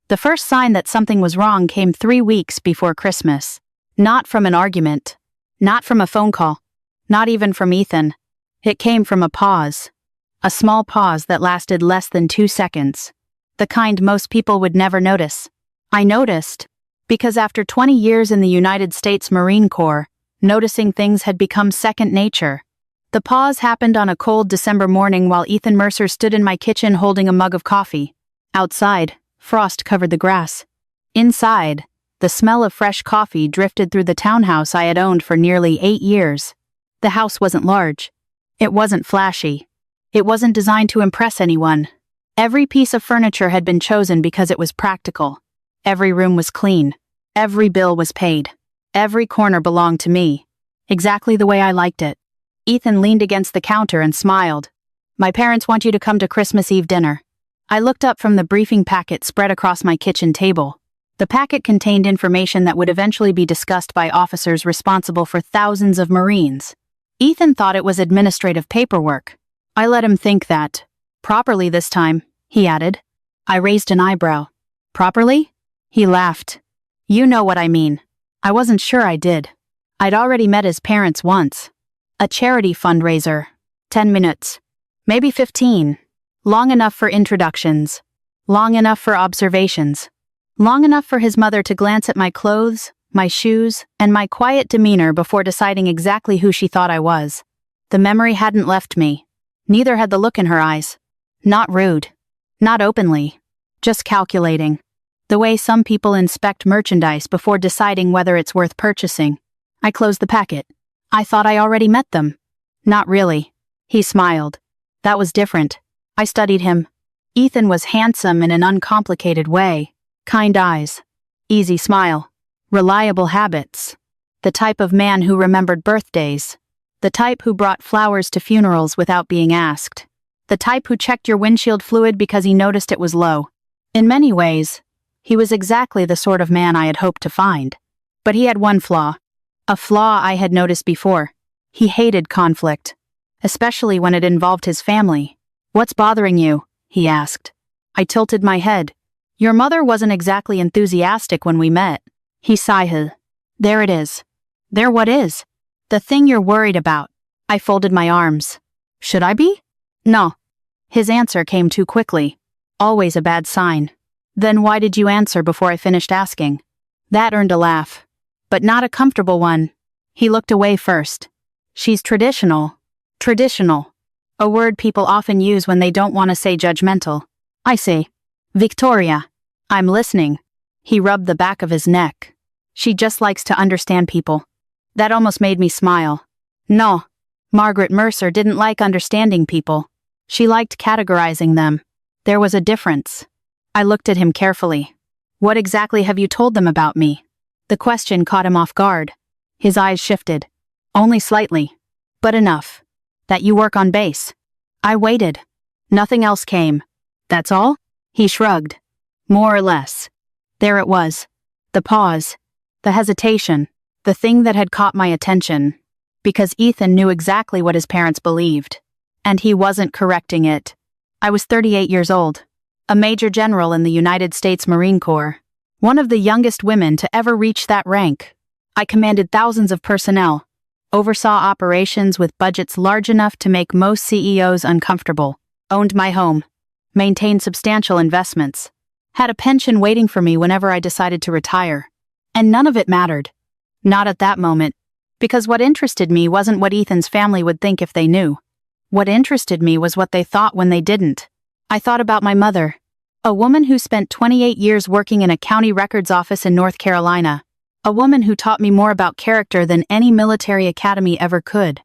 The first sign that something was wrong came 3 weeks before Christmas. Not from an argument. Not from a phone call. Not even from Ethan. It came from a pause. A small pause that lasted less than 2 seconds. The kind most people would never notice. I noticed, because after 20 years in the United States Marine Corps, noticing things had become second nature. The pause happened on a cold December morning while Ethan Mercer stood in my kitchen holding a mug of coffee. Outside, frost covered the grass. Inside, the smell of fresh coffee drifted through the townhouse I had owned for nearly 8 years. The house wasn't large. It wasn't flashy. It wasn't designed to impress anyone. Every piece of furniture had been chosen because it was practical. Every room was clean. Every bill was paid. Every corner belonged to me. Exactly the way I liked it. Ethan leaned against the counter and smiled. "My parents want you to come to Christmas Eve dinner." I looked up from the briefing packet spread across my kitchen table. The packet contained information that would eventually be discussed by officers responsible for thousands of Marines. Ethan thought it was administrative paperwork. I let him think that. "Properly this time," he added. I raised an eyebrow. "Properly?" He laughed. "You know what I mean." I wasn't sure I did. I'd already met his parents once. A charity fundraiser. 10 minutes. Maybe 15. Long enough for introductions. Long enough for observations. Long enough for his mother to glance at my clothes, my shoes, and my quiet demeanor before deciding exactly who she thought I was. The memory hadn't left me. Neither had the look in her eyes. Not rude. Not openly. Just calculating. The way some people inspect merchandise before deciding whether it's worth purchasing. I closed the packet. I thought I already met them. Not really. He smiled. That was different. I studied him. Ethan was handsome in an uncomplicated way. Kind eyes. Easy smile. Reliable habits. The type of man who remembered birthdays. The type who brought flowers to funerals without being asked. The type who checked your windshield fluid because he noticed it was low. In many ways, he was exactly the sort of man I had hoped to find. But he had one flaw. A flaw I had noticed before. He hated conflict. Especially when it involved his family. "What's bothering you?" he asked. I tilted my head. "Your mother wasn't exactly enthusiastic when we met." He sighed. "There it is." "There what is?" "The thing you're worried about." I folded my arms. "Should I be?" "No." His answer came too quickly. Always a bad sign. "Then why did you answer before I finished asking?" That earned a laugh. But not a comfortable one. He looked away first. "She's traditional." Traditional. A word people often use when they don't want to say judgmental. I say, "Victoria." "I'm listening." He rubbed the back of his neck. "She just likes to understand people." That almost made me smile. No, Margaret Mercer didn't like understanding people. She liked categorizing them. There was a difference. I looked at him carefully. "What exactly have you told them about me?" The question caught him off guard. His eyes shifted. "Only slightly. But enough. That you work on base." I waited. Nothing else came. "That's all?" He shrugged. "More or less." There it was. The pause. The hesitation. The thing that had caught my attention. Because Ethan knew exactly what his parents believed. And he wasn't correcting it. I was 38 years old. A major general in the United States Marine Corps. One of the youngest women to ever reach that rank. I commanded thousands of personnel. Oversaw operations with budgets large enough to make most CEOs uncomfortable. Owned my home. Maintained substantial investments. Had a pension waiting for me whenever I decided to retire. And none of it mattered. Not at that moment. Because what interested me wasn't what Ethan's family would think if they knew. What interested me was what they thought when they didn't. I thought about my mother. A woman who spent 28 years working in a county records office in North Carolina. A woman who taught me more about character than any military academy ever could.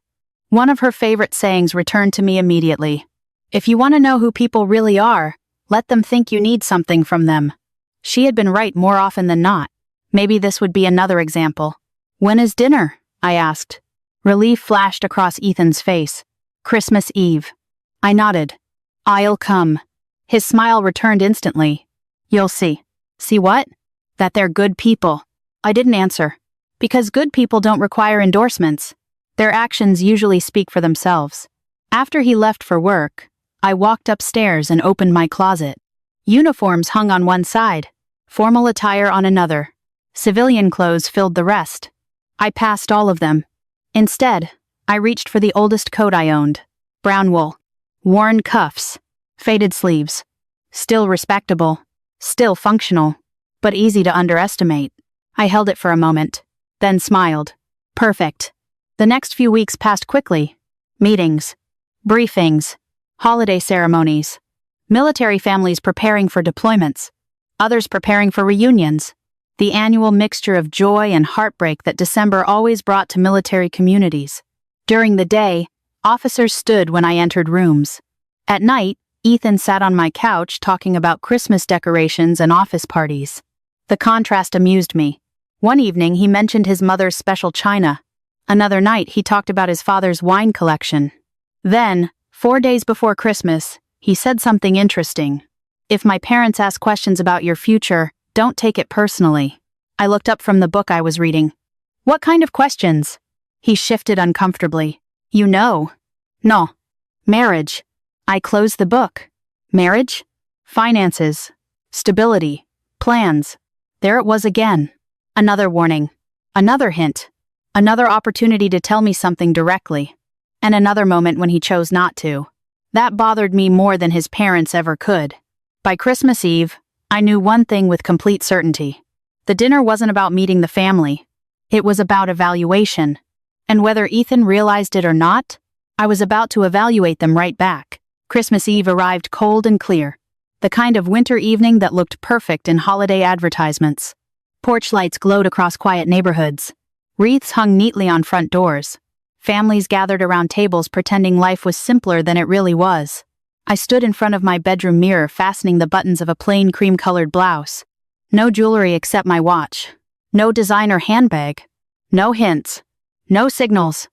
One of her favorite sayings returned to me immediately. "If you want to know who people really are, let them think you need something from them." She had been right more often than not. Maybe this would be another example. "When is dinner?" I asked. Relief flashed across Ethan's face. "Christmas Eve." I nodded. "I'll come." His smile returned instantly. "You'll see." "See what?" "That they're good people." I didn't answer. Because good people don't require endorsements. Their actions usually speak for themselves. After he left for work, I walked upstairs and opened my closet. Uniforms hung on one side. formal attire on another. Civilian clothes filled the rest. I passed all of them. Instead, I reached for the oldest coat I owned. Brown wool. Worn cuffs. Faded sleeves. Still respectable. Still functional. But easy to underestimate. I held it for a moment. Then smiled. Perfect. The next few weeks passed quickly. Meetings. Briefings. Holiday ceremonies. Military families preparing for deployments. Others preparing for reunions. The annual mixture of joy and heartbreak that December always brought to military communities. During the day, officers stood when I entered rooms. At night, Ethan sat on my couch talking about Christmas decorations and office parties. The contrast amused me. One evening he mentioned his mother's special china. Another night he talked about his father's wine collection. Then, 4 days before Christmas, he said something interesting. If my parents ask questions about your future, don't take it personally. I looked up from the book I was reading. What kind of questions? He shifted uncomfortably. You know. No. Marriage. I closed the book. Marriage? Finances. Stability. Plans. There it was again. Another warning. Another hint. Another opportunity to tell me something directly. And another moment when he chose not to. That bothered me more than his parents ever could. By Christmas Eve, I knew one thing with complete certainty. The dinner wasn't about meeting the family. It was about evaluation. And whether Ethan realized it or not, I was about to evaluate them right back. Christmas Eve arrived cold and clear. The kind of winter evening that looked perfect in holiday advertisements. Porch lights glowed across quiet neighborhoods. Wreaths hung neatly on front doors. Families gathered around tables pretending life was simpler than it really was. I stood in front of my bedroom mirror fastening the buttons of a plain cream-colored blouse. No jewelry except my watch. No designer handbag. No hints. No signals.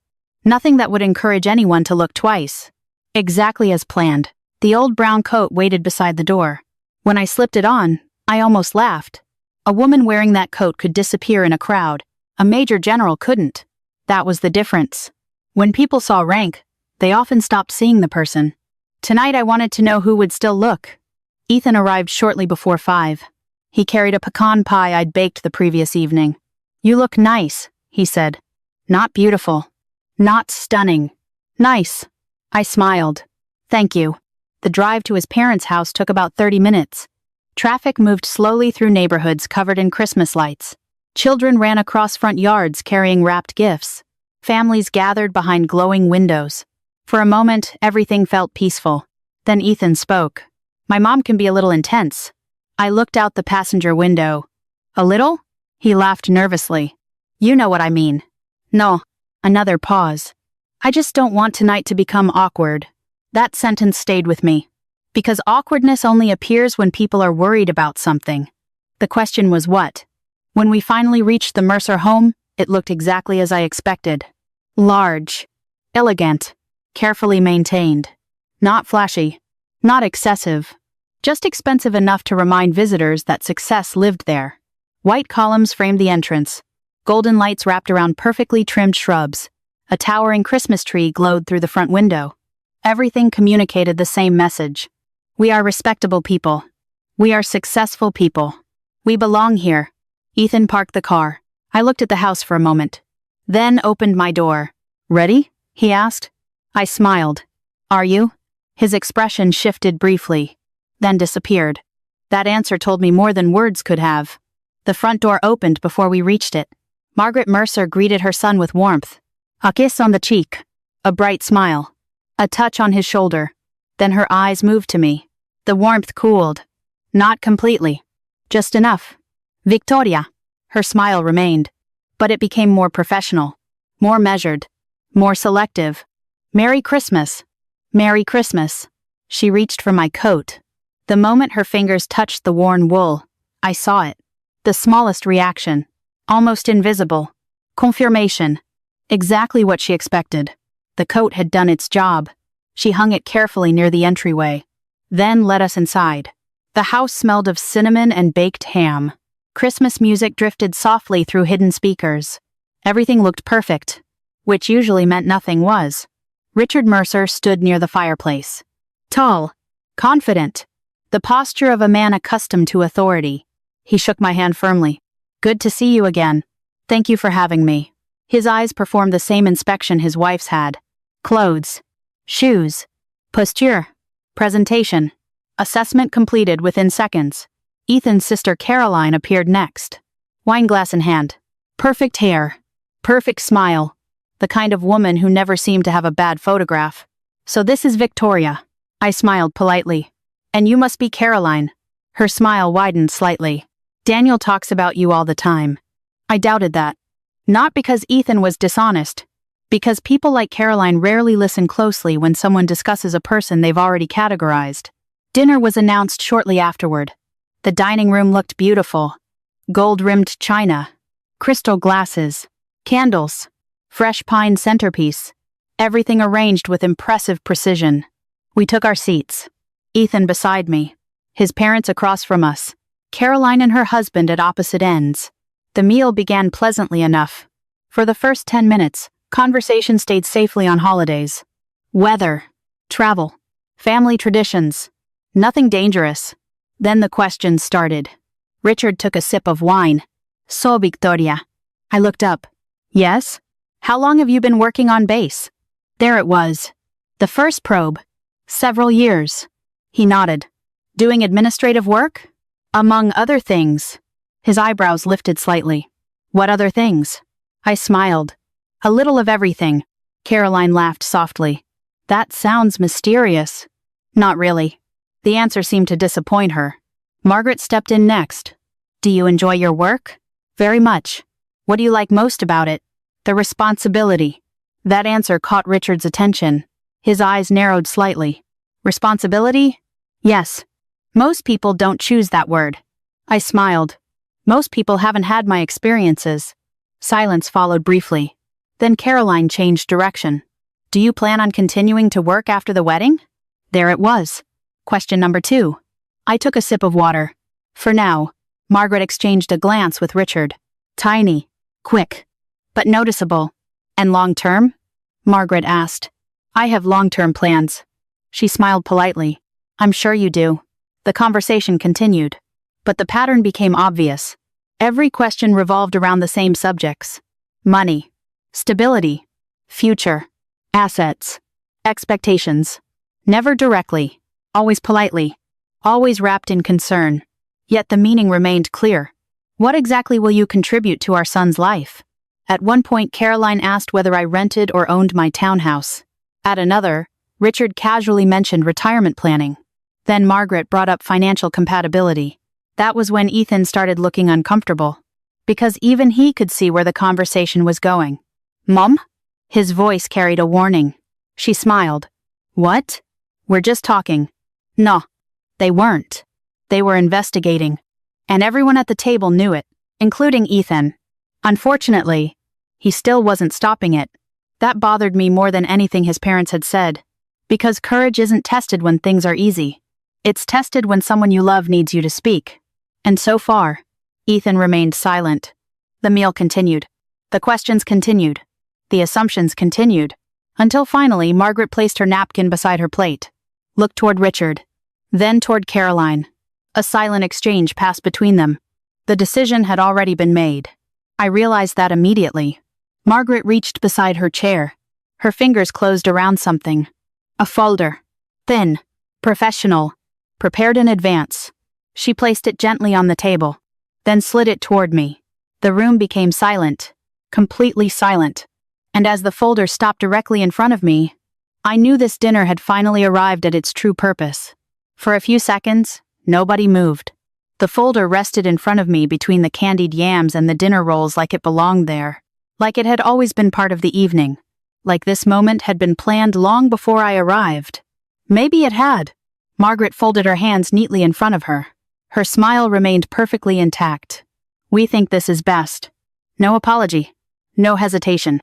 Nothing that would encourage anyone to look twice. Exactly as planned. The old brown coat waited beside the door. When I slipped it on, I almost laughed. A woman wearing that coat could disappear in a crowd. A major general couldn't. That was the difference. When people saw rank, they often stopped seeing the person. Tonight I wanted to know who would still look. Ethan arrived shortly before 5. He carried a pecan pie I'd baked the previous evening. You look nice, he said. Not beautiful. Not stunning. Nice. I smiled. Thank you. The drive to his parents' house took about 30 minutes. Traffic moved slowly through neighborhoods covered in Christmas lights. Children ran across front yards carrying wrapped gifts. Families gathered behind glowing windows. For a moment, everything felt peaceful. Then Ethan spoke. My mom can be a little intense. I looked out the passenger window. A little? He laughed nervously. You know what I mean. No. Another pause. I just don't want tonight to become awkward. That sentence stayed with me. Because awkwardness only appears when people are worried about something. The question was what? When we finally reached the Mercer home, it looked exactly as I expected. Large. Elegant. Carefully maintained. Not flashy. Not excessive. Just expensive enough to remind visitors that success lived there. White columns framed the entrance. Golden lights wrapped around perfectly trimmed shrubs. A towering Christmas tree glowed through the front window. Everything communicated the same message. We are respectable people. We are successful people. We belong here. Ethan parked the car. I looked at the house for a moment. Then opened my door. Ready? He asked. I smiled. Are you? His expression shifted briefly, then disappeared. That answer told me more than words could have. The front door opened before we reached it. Margaret Mercer greeted her son with warmth. A kiss on the cheek. A bright smile. A touch on his shoulder. Then her eyes moved to me. The warmth cooled. Not completely. Just enough. Victoria. Her smile remained. But it became more professional. More measured. More selective. Merry Christmas. Merry Christmas. She reached for my coat. The moment her fingers touched the worn wool, I saw it. The smallest reaction. Almost invisible. Confirmation. Exactly what she expected. The coat had done its job. She hung it carefully near the entryway. Then led us inside. The house smelled of cinnamon and baked ham. Christmas music drifted softly through hidden speakers. Everything looked perfect, which usually meant nothing was. Richard Mercer stood near the fireplace. Tall. Confident. The posture of a man accustomed to authority. He shook my hand firmly. Good to see you again. Thank you for having me. His eyes performed the same inspection his wife's had. Clothes. Shoes. Posture. Presentation. Assessment completed within seconds. Ethan's sister Caroline appeared next. Wineglass in hand. Perfect hair. Perfect smile. The kind of woman who never seemed to have a bad photograph. So this is Victoria. I smiled politely. And you must be Caroline. Her smile widened slightly. Daniel talks about you all the time. I doubted that. Not because Ethan was dishonest. Because people like Caroline rarely listen closely when someone discusses a person they've already categorized. Dinner was announced shortly afterward. The dining room looked beautiful. Gold-rimmed china. Crystal glasses. Candles. Fresh pine centerpiece. Everything arranged with impressive precision. We took our seats. Ethan beside me. His parents across from us. Caroline and her husband at opposite ends. The meal began pleasantly enough. For the first 10 minutes, conversation stayed safely on holidays. Weather. Travel. Family traditions. Nothing dangerous. Then the questions started. Richard took a sip of wine. So, Victoria. I looked up. Yes? How long have you been working on base? There it was. The first probe. Several years. He nodded. Doing administrative work? Among other things. His eyebrows lifted slightly. What other things? I smiled. A little of everything. Caroline laughed softly. That sounds mysterious. Not really. The answer seemed to disappoint her. Margaret stepped in next. Do you enjoy your work? Very much. What do you like most about it? The responsibility. That answer caught Richard's attention. His eyes narrowed slightly. Responsibility? Yes. Most people don't choose that word. I smiled. Most people haven't had my experiences. Silence followed briefly. Then Caroline changed direction. Do you plan on continuing to work after the wedding? There it was. Question number 2. I took a sip of water. For now. Margaret exchanged a glance with Richard. Tiny. Quick. But noticeable. And long-term? Margaret asked. I have long-term plans. She smiled politely. I'm sure you do. The conversation continued. But the pattern became obvious. Every question revolved around the same subjects. Money. Stability. Future. Assets. Expectations. Never directly. Always politely. Always wrapped in concern. Yet the meaning remained clear. What exactly will you contribute to our son's life? At one point, Caroline asked whether I rented or owned my townhouse. At another, Richard casually mentioned retirement planning. Then Margaret brought up financial compatibility. That was when Ethan started looking uncomfortable. Because even he could see where the conversation was going. Mom? His voice carried a warning. She smiled. What? We're just talking. No. They weren't. They were investigating. And everyone at the table knew it, including Ethan. Unfortunately, he still wasn't stopping it. That bothered me more than anything his parents had said. Because courage isn't tested when things are easy. It's tested when someone you love needs you to speak. And so far, Ethan remained silent. The meal continued. The questions continued. The assumptions continued. Until finally, Margaret placed her napkin beside her plate. Looked toward Richard. Then toward Caroline. A silent exchange passed between them. The decision had already been made. I realized that immediately. Margaret reached beside her chair. Her fingers closed around something. A folder. Thin. Professional. Prepared in advance. She placed it gently on the table. Then slid it toward me. The room became silent. Completely silent. And as the folder stopped directly in front of me, I knew this dinner had finally arrived at its true purpose. For a few seconds, nobody moved. The folder rested in front of me between the candied yams and the dinner rolls like it belonged there. Like it had always been part of the evening. Like this moment had been planned long before I arrived. Maybe it had. Margaret folded her hands neatly in front of her. Her smile remained perfectly intact. We think this is best. No apology. No hesitation.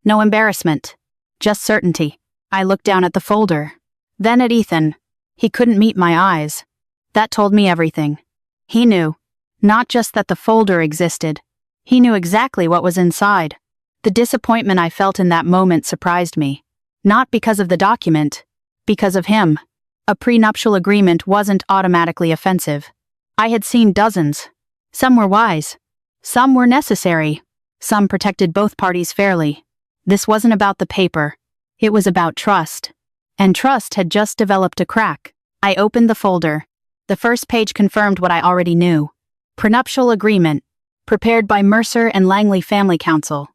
No embarrassment. Just certainty. I looked down at the folder. Then at Ethan. He couldn't meet my eyes. That told me everything. He knew. Not just that the folder existed. He knew exactly what was inside. The disappointment I felt in that moment surprised me. Not because of the document. Because of him. A prenuptial agreement wasn't automatically offensive. I had seen dozens. Some were wise. Some were necessary. Some protected both parties fairly. This wasn't about the paper. It was about trust. And trust had just developed a crack. I opened the folder. The first page confirmed what I already knew. Prenuptial agreement. Prepared by Mercer and Langley Family Council.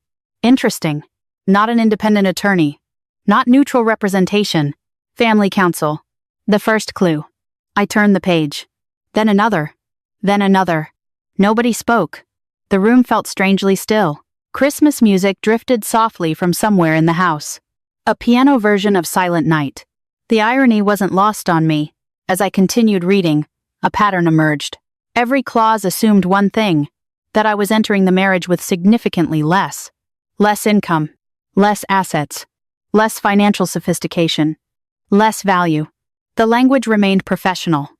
Interesting. Not an independent attorney. Not neutral representation. Family Council. The first clue. I turned the page. Then another. Then another. Nobody spoke. The room felt strangely still. Christmas music drifted softly from somewhere in the house. A piano version of Silent Night. The irony wasn't lost on me. As I continued reading, a pattern emerged. Every clause assumed one thing, that I was entering the marriage with significantly less. Less income. Less assets. Less financial sophistication. Less value. The language remained professional.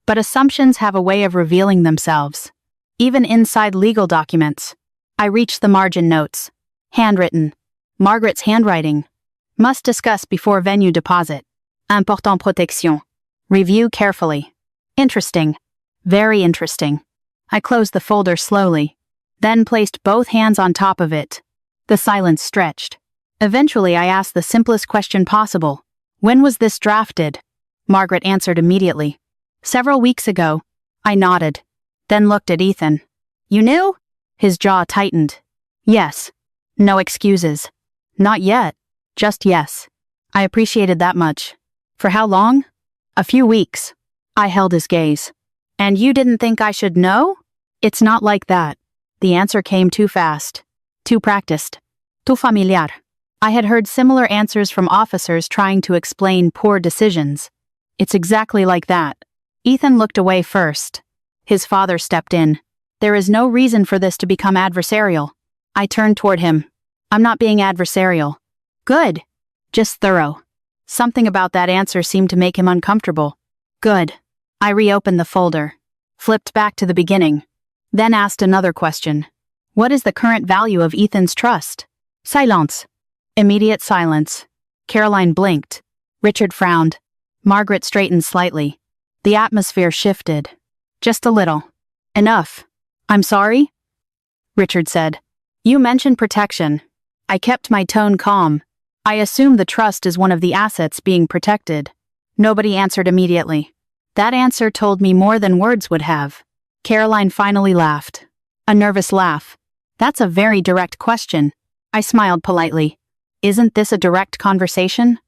But assumptions have a way of revealing themselves. Even inside legal documents. I reached the margin notes. Handwritten. Margaret's handwriting. Must discuss before venue deposit. Important protection. Review carefully. Interesting. Very interesting. I closed the folder slowly, then placed both hands on top of it. The silence stretched. Eventually I asked the simplest question possible. When was this drafted? Margaret answered immediately. Several weeks ago. I nodded. Then looked at Ethan. You knew? His jaw tightened. Yes. No excuses. Not yet. Just yes. I appreciated that much. For how long? A few weeks. I held his gaze. And you didn't think I should know? It's not like that. The answer came too fast. Too practiced. Too familiar. I had heard similar answers from officers trying to explain poor decisions. It's exactly like that. Ethan looked away first. His father stepped in. There is no reason for this to become adversarial. I turned toward him. I'm not being adversarial. Good. Just thorough. Something about that answer seemed to make him uncomfortable. Good. I reopened the folder. Flipped back to the beginning. Then asked another question. What is the current value of Ethan's trust? Silence. Immediate silence. Caroline blinked. Richard frowned. Margaret straightened slightly. The atmosphere shifted. Just a little. Enough. I'm sorry? Richard said. You mentioned protection. I kept my tone calm. I assume the trust is one of the assets being protected. Nobody answered immediately. That answer told me more than words would have. Caroline finally laughed. A nervous laugh. That's a very direct question. I smiled politely. Isn't this a direct conversation?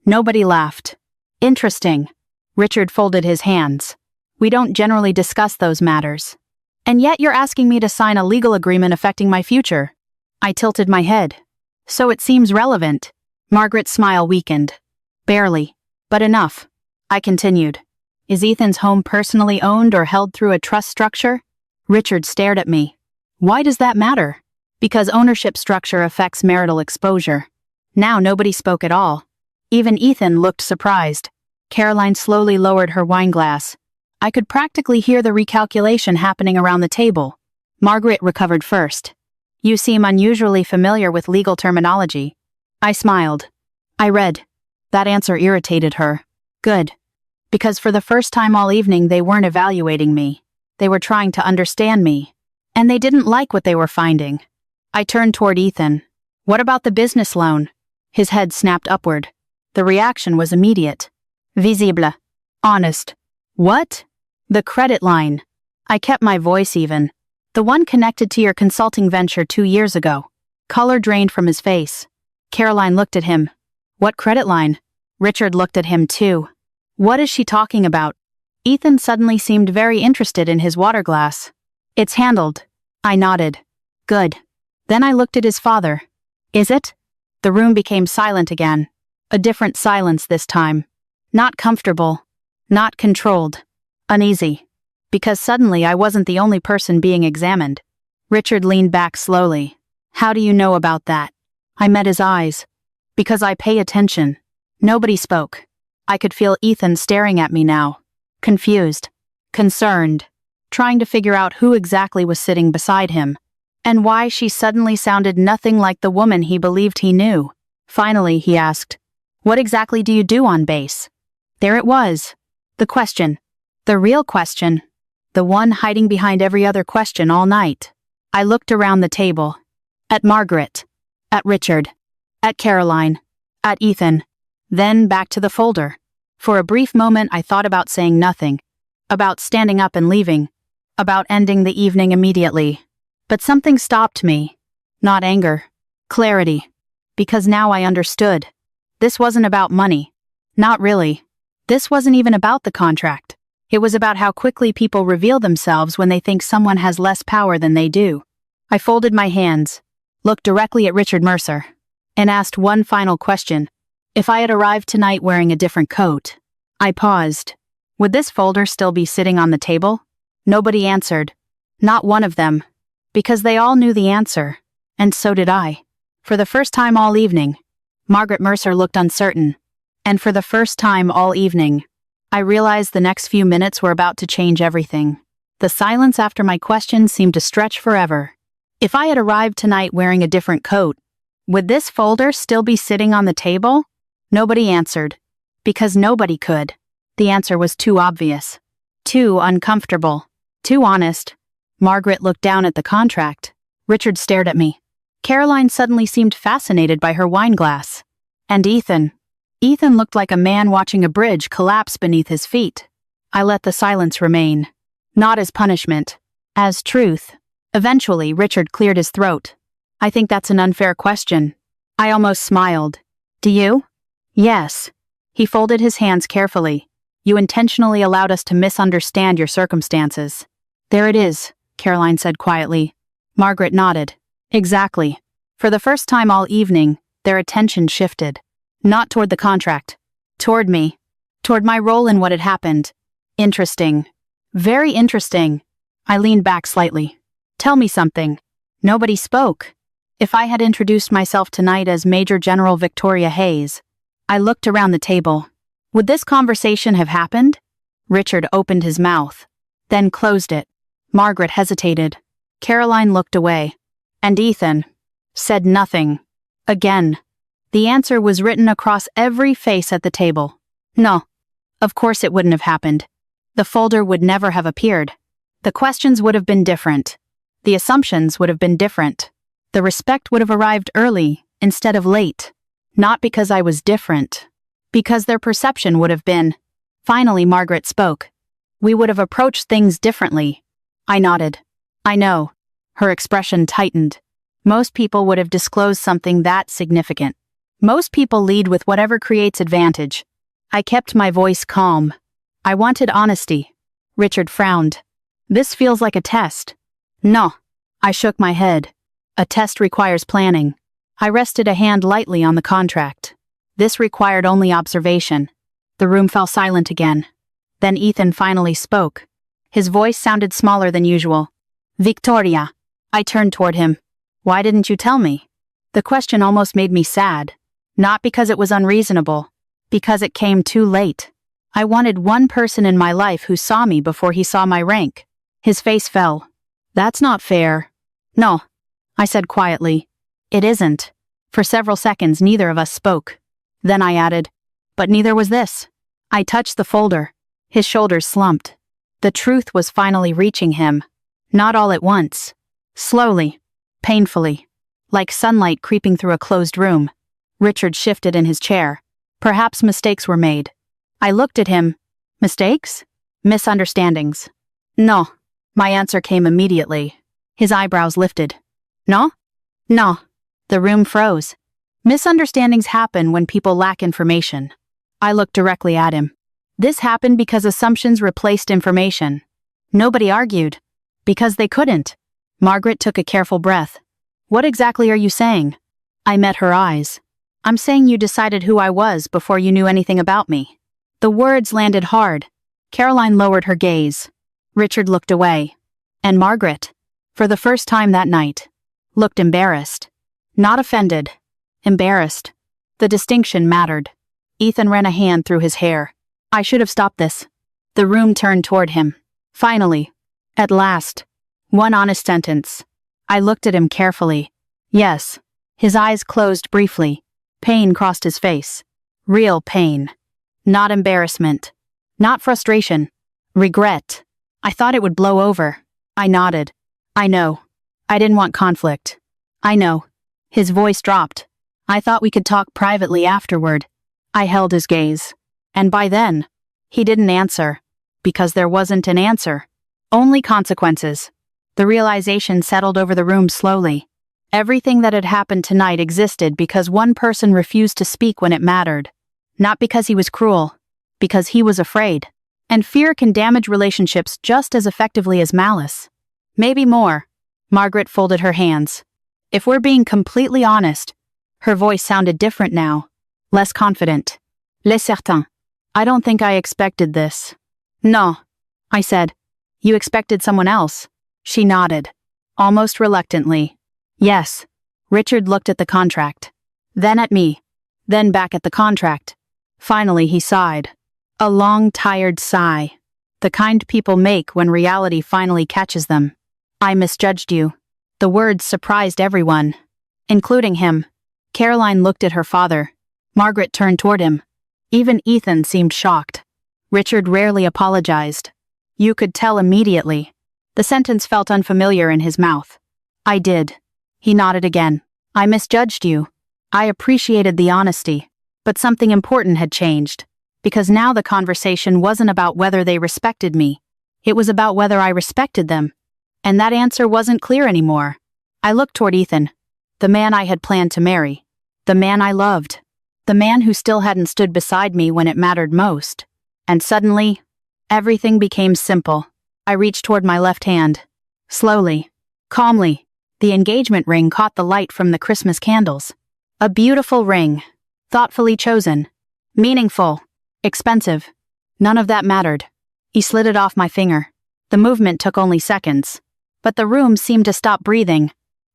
Nobody laughed. Interesting. Richard folded his hands. We don't generally discuss those matters. And yet you're asking me to sign a legal agreement affecting my future. I tilted my head. So it seems relevant. Margaret's smile weakened. Barely. But enough. I continued. Is Ethan's home personally owned or held through a trust structure? Richard stared at me. Why does that matter? Because ownership structure affects marital exposure. Now nobody spoke at all. Even Ethan looked surprised. Caroline slowly lowered her wineglass. I could practically hear the recalculation happening around the table. Margaret recovered first. You seem unusually familiar with legal terminology. I smiled. I read. That answer irritated her. Good. Because for the first time all evening they weren't evaluating me. They were trying to understand me. And they didn't like what they were finding. I turned toward Ethan. What about the business loan? His head snapped upward. The reaction was immediate. Visible. Honest. What? The credit line. I kept my voice even. The one connected to your consulting venture 2 years ago. Color drained from his face. Caroline looked at him. What credit line? Richard looked at him too. What is she talking about? Ethan suddenly seemed very interested in his water glass. It's handled. I nodded. Good. Then I looked at his father. Is it? The room became silent again. A different silence this time. Not comfortable. Not controlled. Uneasy. Because suddenly I wasn't the only person being examined. Richard leaned back slowly. How do you know about that? I met his eyes. Because I pay attention. Nobody spoke. I could feel Ethan staring at me now. Confused. Concerned. Trying to figure out who exactly was sitting beside him. And why she suddenly sounded nothing like the woman he believed he knew. Finally, he asked, "What exactly do you do on base?" There it was. The question. The real question. The one hiding behind every other question all night. I looked around the table. At Margaret. At Richard. At Caroline. At Ethan. Then back to the folder. For a brief moment I thought about saying nothing. About standing up and leaving. About ending the evening immediately. But something stopped me. Not anger. Clarity. Because now I understood. This wasn't about money. Not really. This wasn't even about the contract. It was about how quickly people reveal themselves when they think someone has less power than they do. I folded my hands, looked directly at Richard Mercer, and asked one final question. If I had arrived tonight wearing a different coat. I paused. Would this folder still be sitting on the table? Nobody answered. Not one of them. Because they all knew the answer. And so did I. For the first time all evening, Margaret Mercer looked uncertain. And for the first time all evening, I realized the next few minutes were about to change everything. The silence after my question seemed to stretch forever. If I had arrived tonight wearing a different coat, would this folder still be sitting on the table? Nobody answered. Because nobody could. The answer was too obvious. Too uncomfortable. Too honest. Margaret looked down at the contract. Richard stared at me. Caroline suddenly seemed fascinated by her wine glass. And Ethan. Ethan looked like a man watching a bridge collapse beneath his feet. I let the silence remain. Not as punishment. As truth. Eventually, Richard cleared his throat. I think that's an unfair question. I almost smiled. Do you? Yes. He folded his hands carefully. You intentionally allowed us to misunderstand your circumstances. There it is, Caroline said quietly. Margaret nodded. Exactly. For the first time all evening, their attention shifted. Not toward the contract. Toward me. Toward my role in what had happened. Interesting. Very interesting. I leaned back slightly. Tell me something. Nobody spoke. If I had introduced myself tonight as Major General Victoria Hayes, I looked around the table. Would this conversation have happened? Richard opened his mouth, then closed it. Margaret hesitated. Caroline looked away. And Ethan said nothing. Again. The answer was written across every face at the table. No. Of course it wouldn't have happened. The folder would never have appeared. The questions would have been different. The assumptions would have been different. The respect would have arrived early instead of late. Not because I was different. Because their perception would have been. Finally, Margaret spoke. We would have approached things differently. I nodded. I know. Her expression tightened. Most people would have disclosed something that significant. Most people lead with whatever creates advantage. I kept my voice calm. I wanted honesty. Richard frowned. This feels like a test. No. I shook my head. A test requires planning. I rested a hand lightly on the contract. This required only observation. The room fell silent again. Then Ethan finally spoke. His voice sounded smaller than usual. Victoria. I turned toward him. Why didn't you tell me? The question almost made me sad. Not because it was unreasonable. Because it came too late. I wanted one person in my life who saw me before he saw my rank. His face fell. That's not fair. No. I said quietly. It isn't. For several seconds neither of us spoke. Then I added, but neither was this. I touched the folder. His shoulders slumped. The truth was finally reaching him. Not all at once. Slowly. Painfully. Like sunlight creeping through a closed room. Richard shifted in his chair. Perhaps mistakes were made. I looked at him. Mistakes? Misunderstandings. No. My answer came immediately. His eyebrows lifted. No? No. The room froze. Misunderstandings happen when people lack information. I looked directly at him. This happened because assumptions replaced information. Nobody argued. Because they couldn't. Margaret took a careful breath. What exactly are you saying? I met her eyes. I'm saying you decided who I was before you knew anything about me. The words landed hard. Caroline lowered her gaze. Richard looked away. And Margaret, for the first time that night, looked embarrassed. Not offended. Embarrassed. The distinction mattered. Ethan ran a hand through his hair. I should have stopped this. The room turned toward him. Finally. At last. One honest sentence. I looked at him carefully. Yes. His eyes closed briefly. Pain crossed his face. Real pain. Not embarrassment. Not frustration. Regret. I thought it would blow over. I nodded. I know. I didn't want conflict. I know. His voice dropped. I thought we could talk privately afterward. I held his gaze. And by then, he didn't answer. Because there wasn't an answer. Only consequences. The realization settled over the room slowly. Everything that had happened tonight existed because one person refused to speak when it mattered. Not because he was cruel. Because he was afraid. And fear can damage relationships just as effectively as malice. Maybe more. Margaret folded her hands. If we're being completely honest, her voice sounded different now. Less confident. Les certain. I don't think I expected this. No. I said. You expected someone else. She nodded. Almost reluctantly. Yes. Richard looked at the contract. Then at me. Then back at the contract. Finally he sighed. A long, tired sigh. The kind people make when reality finally catches them. I misjudged you. The words surprised everyone. Including him. Caroline looked at her father. Margaret turned toward him. Even Ethan seemed shocked. Richard rarely apologized. You could tell immediately. The sentence felt unfamiliar in his mouth. I did. He nodded again. I misjudged you. I appreciated the honesty. But something important had changed. Because now the conversation wasn't about whether they respected me. It was about whether I respected them. And that answer wasn't clear anymore. I looked toward Ethan. The man I had planned to marry. The man I loved. The man who still hadn't stood beside me when it mattered most. And suddenly, everything became simple. I reached toward my left hand. Slowly. Calmly. The engagement ring caught the light from the Christmas candles. A beautiful ring. Thoughtfully chosen. Meaningful. Expensive. None of that mattered. He slid it off my finger. The movement took only seconds. But the room seemed to stop breathing.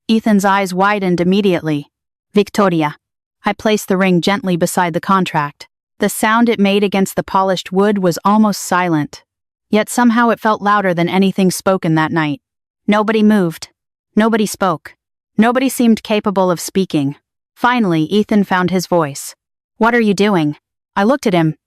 Ethan's eyes widened immediately. Victoria. I placed the ring gently beside the contract. The sound it made against the polished wood was almost silent. Yet somehow it felt louder than anything spoken that night. Nobody moved. Nobody spoke. Nobody seemed capable of speaking. Finally, Ethan found his voice. What are you doing? I looked at him.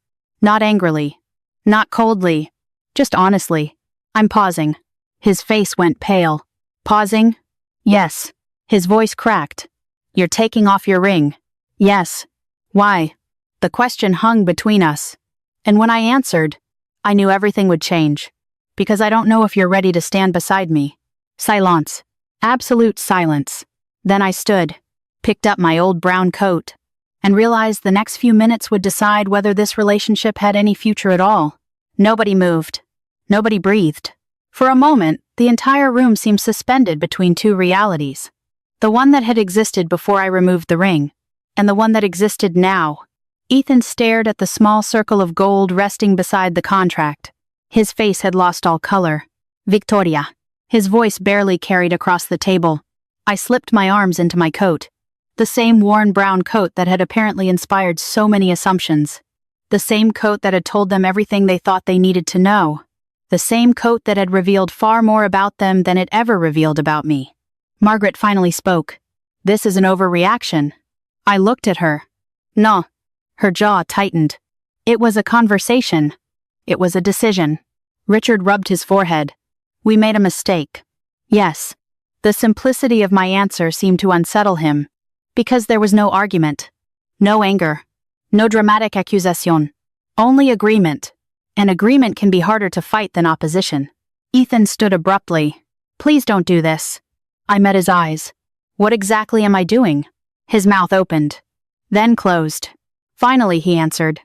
Not angrily. Not coldly. Just honestly. I'm pausing. His face went pale. Pausing? Yes. His voice cracked. You're taking off your ring. Yes. Why? The question hung between us. And when I answered, I knew everything would change. Because I don't know if you're ready to stand beside me. Silence. Absolute silence. Then I stood, picked up my old brown coat, and realized the next few minutes would decide whether this relationship had any future at all. Nobody moved. Nobody breathed. For a moment, the entire room seemed suspended between two realities. The one that had existed before I removed the ring, and the one that existed now. Ethan stared at the small circle of gold resting beside the contract. His face had lost all color. Victoria. His voice barely carried across the table. I slipped my arms into my coat. The same worn brown coat that had apparently inspired so many assumptions. The same coat that had told them everything they thought they needed to know. The same coat that had revealed far more about them than it ever revealed about me. Margaret finally spoke. This is an overreaction. I looked at her. No. Her jaw tightened. It was a conversation. It was a decision. Richard rubbed his forehead. We made a mistake. Yes. The simplicity of my answer seemed to unsettle him. Because there was no argument. No anger. No dramatic accusation. Only agreement. And agreement can be harder to fight than opposition. Ethan stood abruptly. Please don't do this. I met his eyes. What exactly am I doing? His mouth opened. Then closed. Finally he answered.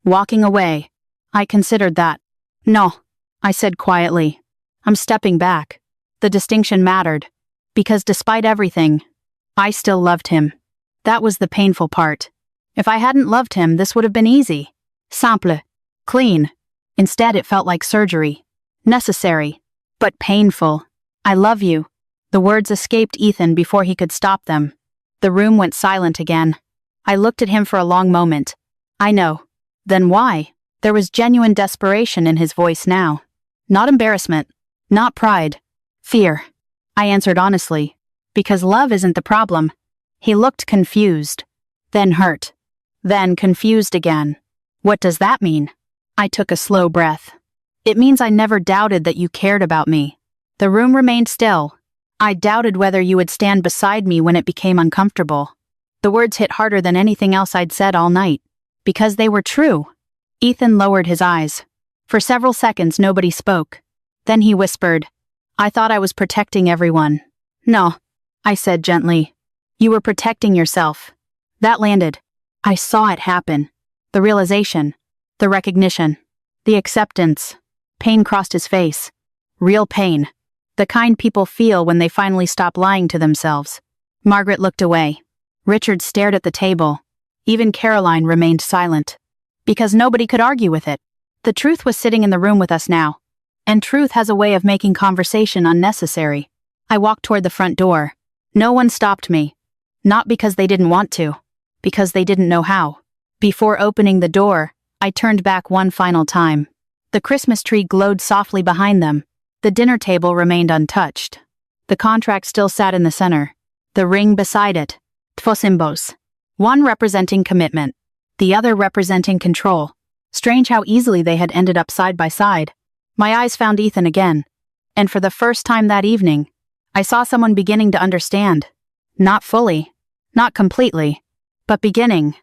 Walking away. I considered that. No. I said quietly. I'm stepping back. The distinction mattered. Because despite everything, I still loved him. That was the painful part. If I hadn't loved him, this would have been easy. Simple. Clean. Instead, it felt like surgery. Necessary. But painful. I love you. The words escaped Ethan before he could stop them. The room went silent again. I looked at him for a long moment. I know. Then why? There was genuine desperation in his voice now. Not embarrassment. Not pride. Fear. I answered honestly. Because love isn't the problem. He looked confused. Then hurt. Then confused again. What does that mean? I took a slow breath. It means I never doubted that you cared about me. The room remained still. I doubted whether you would stand beside me when it became uncomfortable. The words hit harder than anything else I'd said all night. Because they were true. Ethan lowered his eyes. For several seconds nobody spoke. Then he whispered, "I thought I was protecting everyone." "No," I said gently. "You were protecting yourself." That landed. I saw it happen. The realization. The recognition. The acceptance. Pain crossed his face. Real pain. The kind people feel when they finally stop lying to themselves. Margaret looked away. Richard stared at the table. Even Caroline remained silent. Because nobody could argue with it. The truth was sitting in the room with us now. And truth has a way of making conversation unnecessary. I walked toward the front door. No one stopped me. Not because they didn't want to. Because they didn't know how. Before opening the door, I turned back one final time. The Christmas tree glowed softly behind them. The dinner table remained untouched. The contract still sat in the center. The ring beside it. Två symbols. One representing commitment. The other representing control. Strange how easily they had ended up side by side. My eyes found Ethan again. And for the first time that evening, I saw someone beginning to understand. Not fully. Not completely. But beginning.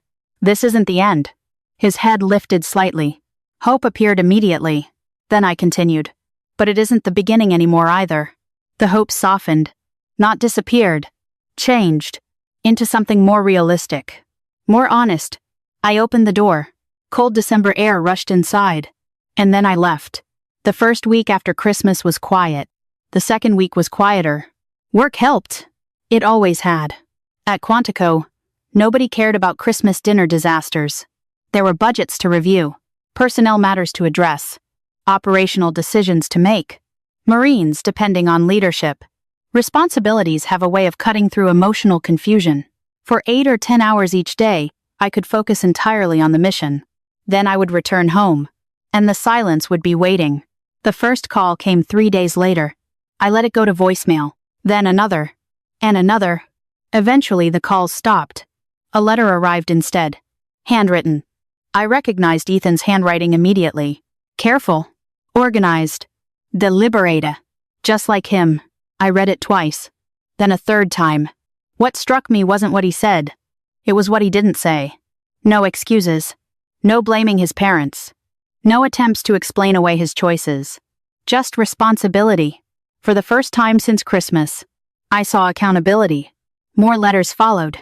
This isn't the end. His head lifted slightly. Hope appeared immediately. Then I continued. But it isn't the beginning anymore either. The hope softened. Not disappeared. Changed. Into something more realistic. More honest. I opened the door. Cold December air rushed inside. And then I left. The first week after Christmas was quiet. The second week was quieter. Work helped. It always had. At Quantico, nobody cared about Christmas dinner disasters. There were budgets to review, personnel matters to address, operational decisions to make, Marines depending on leadership. Responsibilities have a way of cutting through emotional confusion. For 8 or 10 hours each day, I could focus entirely on the mission. Then I would return home. And the silence would be waiting. The first call came 3 days later. I let it go to voicemail. Then another. And another. Eventually the calls stopped. A letter arrived instead. Handwritten. I recognized Ethan's handwriting immediately. Careful. Organized. Deliberate. Just like him. I read it twice. Then a third time. What struck me wasn't what he said. It was what he didn't say. No excuses. No blaming his parents. No attempts to explain away his choices. Just responsibility. For the first time since Christmas, I saw accountability. More letters followed.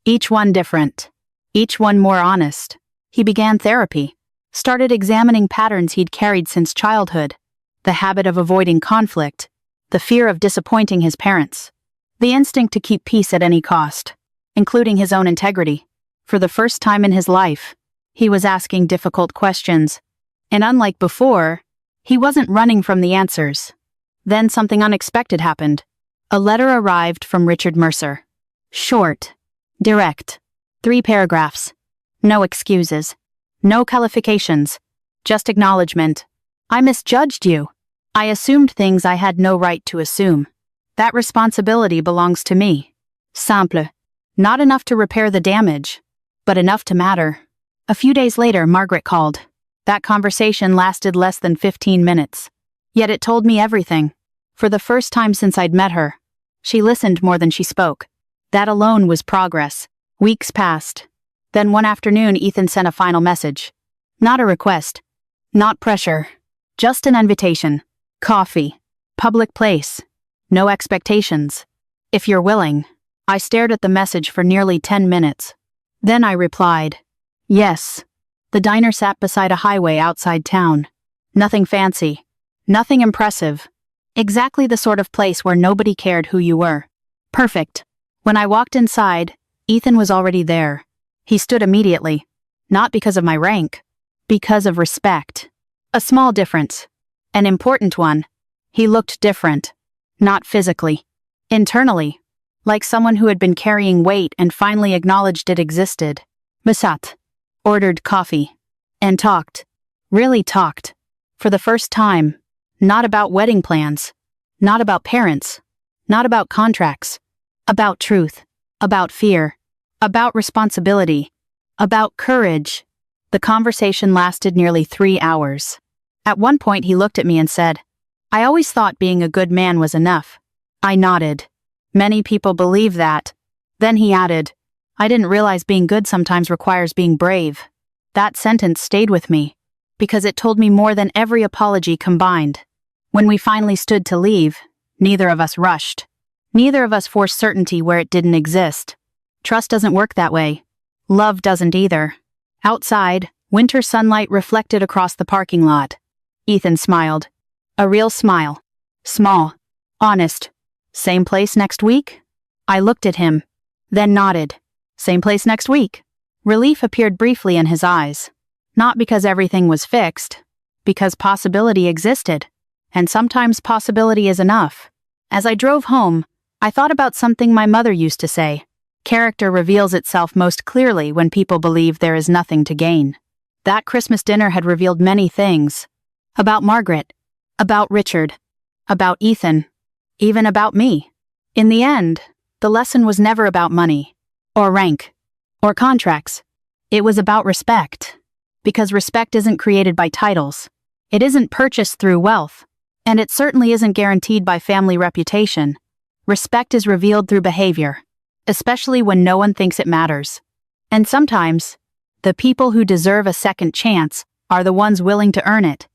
Each one different. Each one more honest. He began therapy. Started examining patterns he'd carried since childhood. The habit of avoiding conflict. The fear of disappointing his parents. The instinct to keep peace at any cost, including his own integrity. For the first time in his life, he was asking difficult questions. And unlike before, he wasn't running from the answers. Then something unexpected happened. A letter arrived from Richard Mercer. Short. Direct. 3 paragraphs. No excuses. No qualifications. Just acknowledgement. I misjudged you. I assumed things I had no right to assume. That responsibility belongs to me. Simple. Not enough to repair the damage, but enough to matter. A few days later, Margaret called. That conversation lasted less than 15 minutes. Yet it told me everything. For the first time since I'd met her, she listened more than she spoke. That alone was progress. Weeks passed. Then one afternoon, Ethan sent a final message. Not a request. Not pressure. Just an invitation. Coffee. Public place. No expectations. If you're willing. I stared at the message for nearly 10 minutes. Then I replied. Yes. The diner sat beside a highway outside town. Nothing fancy. Nothing impressive. Exactly the sort of place where nobody cared who you were. Perfect. When I walked inside, Ethan was already there. He stood immediately. Not because of my rank. Because of respect. A small difference. An important one. He looked different. Not physically. Internally. Like someone who had been carrying weight and finally acknowledged it existed. Masat. Ordered coffee. And talked. Really talked. For the first time. Not about wedding plans. Not about parents. Not about contracts. About truth. About fear. About responsibility. About courage. The conversation lasted nearly 3 hours. At one point he looked at me and said, "I always thought being a good man was enough." I nodded. "Many people believe that." Then he added, "I didn't realize being good sometimes requires being brave." That sentence stayed with me, because it told me more than every apology combined. When we finally stood to leave, neither of us rushed. Neither of us forced certainty where it didn't exist. Trust doesn't work that way. Love doesn't either. Outside, winter sunlight reflected across the parking lot. Ethan smiled. A real smile. Small. Honest. "Same place next week?" I looked at him, then nodded. "Same place next week." Relief appeared briefly in his eyes. Not because everything was fixed, because possibility existed. And sometimes possibility is enough. As I drove home, I thought about something my mother used to say. Character reveals itself most clearly when people believe there is nothing to gain. That Christmas dinner had revealed many things. About Margaret. About Richard. About Ethan. Even about me. In the end, the lesson was never about money. Or rank. Or contracts. It was about respect. Because respect isn't created by titles. It isn't purchased through wealth. And it certainly isn't guaranteed by family reputation. Respect is revealed through behavior, especially when no one thinks it matters. And sometimes, the people who deserve a second chance are the ones willing to earn it.